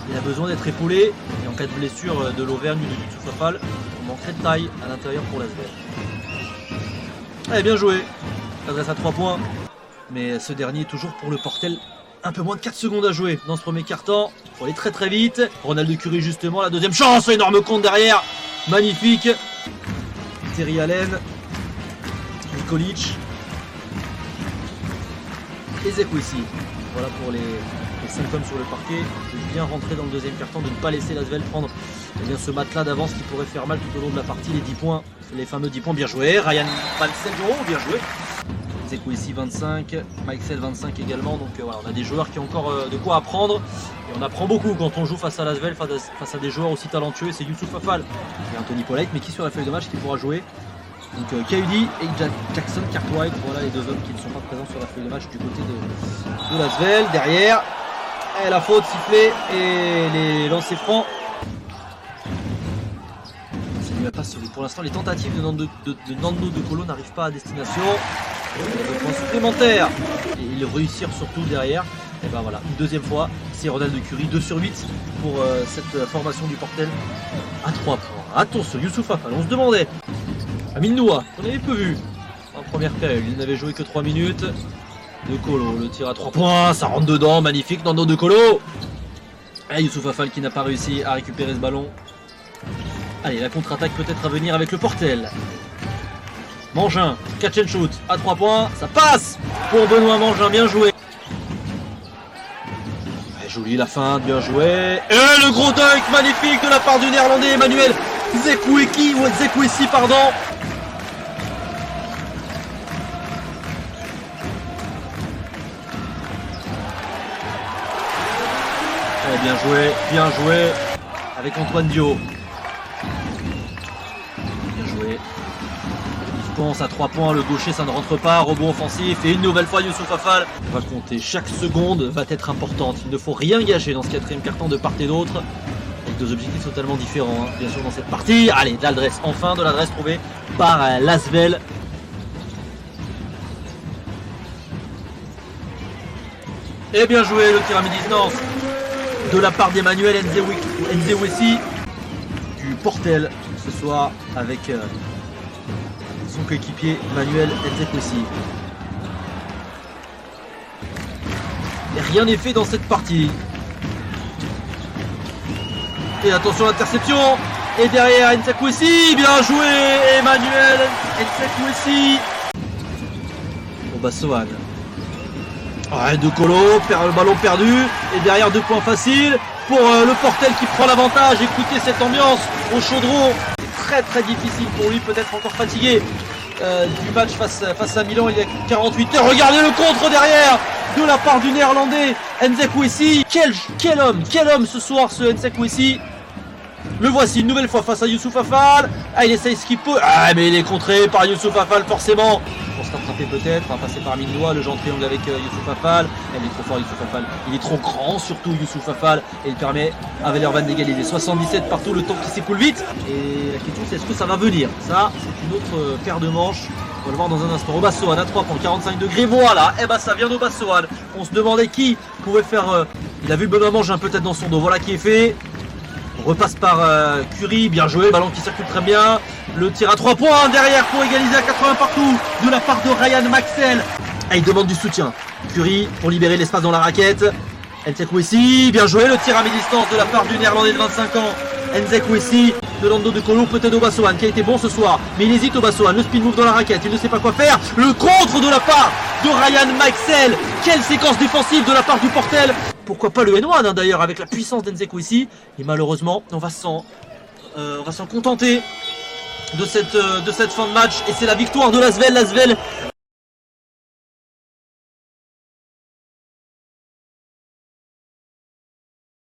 Il a besoin d'être épaulé. Et en cas de blessure de l'Auvergne ou de Youssouf Afal, on manquerait de taille à l'intérieur pour l'Asvel. Allez, bien joué. L'adresse à 3 points. Mais ce dernier est toujours pour le Portel. Un peu moins de 4 secondes à jouer dans ce premier quart-temps. Il faut aller très très vite. Ronald Curie justement, la deuxième chance. Énorme compte derrière. Magnifique. Terry Allen. Nikolic. Et Zekwesi. Voilà pour les 5 hommes sur le parquet. De bien rentrer dans le deuxième quart-temps, de ne pas laisser l'Asvel prendre ce matelas d'avance qui pourrait faire mal tout au long de la partie. Les 10 points, les fameux 10 points, bien joué. Ryan Maxel, bien joué. Zekwesi 25, Maxel 25 également. Donc voilà, on a des joueurs qui ont encore de quoi apprendre. Et on apprend beaucoup quand on joue face à l'Asvel, face à des joueurs aussi talentueux. C'est Youssouf Afal et Anthony Polite, mais qui sur la feuille de match qui pourra jouer. Donc Kaudi et Jackson Cartwright, voilà les deux hommes qui ne sont pas présents sur la feuille de match du côté de l'Asvel. Derrière, et la faute sifflée et les lancers francs. Ça ne lui a pas sauvé. Pour l'instant, les tentatives de Nando De Colo n'arrivent pas à destination. Il y a 2 points supplémentaires. Et ils réussirent surtout derrière. Et ben voilà, une deuxième fois, c'est Ronald Curie, 2 sur 8 pour cette formation du Portel à 3 points. Attention, Youssouf Afal, on se demandait. Amine Noua, on avait peu vu en première période, il n'avait joué que 3 minutes. De Colo, le tir à 3 points, ça rentre dedans, magnifique, Nando De Colo. Et Youssouf Afal qui n'a pas réussi à récupérer ce ballon. Allez, la contre-attaque peut-être à venir avec le Portel. Mangin, catch and shoot, à 3 points, ça passe pour Benoît Mangin, bien joué. Joli la feinte, bien joué. Et le gros dunk magnifique de la part du néerlandais Emmanuel Zekwesi, pardon. Et bien joué avec Antoine Dio. Bien joué. Il pense à 3 points, le gaucher ça ne rentre pas, rebond offensif et une nouvelle fois Youssouf Afal va compter. Chaque seconde va être importante, il ne faut rien gâcher dans ce quatrième quart-temps de part et d'autre. Avec 2 objectifs totalement différents, hein, bien sûr dans cette partie. Allez, de l'adresse, enfin de l'adresse trouvée par l'Asvel. Et bien joué le tir à mi-distance de la part d'Emmanuel Nzewesi du Portel ce soir avec son coéquipier Manuel Nzewesi. Et rien n'est fait dans cette partie. Et attention à l'interception. Et derrière Nzewesi, bien joué Emmanuel Nzewesi. Au Bassoane. Ouais, De Colo perd le ballon perdu. Et derrière 2 points faciles pour le Portel qui prend l'avantage. Écoutez cette ambiance au Chaudron. C'est très difficile pour lui, peut-être encore fatigué du match face à Milan il y a 48 heures. Regardez le contre derrière de la part du néerlandais Nzewesi. Quel homme ce soir ce Nzewesi. Le voici une nouvelle fois face à Youssouf Afal. Ah, il essaye ce qu'il peut. Ah, mais il est contré par Youssouf Afal forcément. Pour se rattraper peut-être, on va passer par Amine Noua, le genre triangle avec Youssouf Afal. Il est trop fort Youssouf Afal. Il est trop grand surtout Youssouf Afal. Et il permet à Villeurbanne d'égaliser. 77 partout, le temps qui s'écoule vite. Et la question c'est est-ce que ça va venir. Ça c'est une autre paire de manches. On va le voir dans un instant. Au Bassoane à 3 points, 45 degrés. Voilà, et bah ça vient au Bassoane. On se demandait qui pouvait faire. Il a vu le Benoît Mangin peut-être dans son dos. Voilà qui est fait. On repasse par Curie, bien joué, ballon qui circule très bien. Le tir à 3 points derrière pour égaliser à 80 partout de la part de Ryan Maxel. Ah, il demande du soutien. Curie pour libérer l'espace dans la raquette. Nzewesi, bien joué, le tir à mi-distance de la part du néerlandais de 25 ans. Nzewesi, de Nando De Colo, peut-être au Bassoane qui a été bon ce soir. Mais il hésite au Bassoane, le spin move dans la raquette, il ne sait pas quoi faire. Le contre de la part de Ryan Maxel. Quelle séquence défensive de la part du Portel. Pourquoi pas le N1 d'ailleurs avec la puissance d'Nzewesi. Et malheureusement, on va s'en contenter de cette fin de match. Et c'est la victoire de l'Asvel. L'Asvel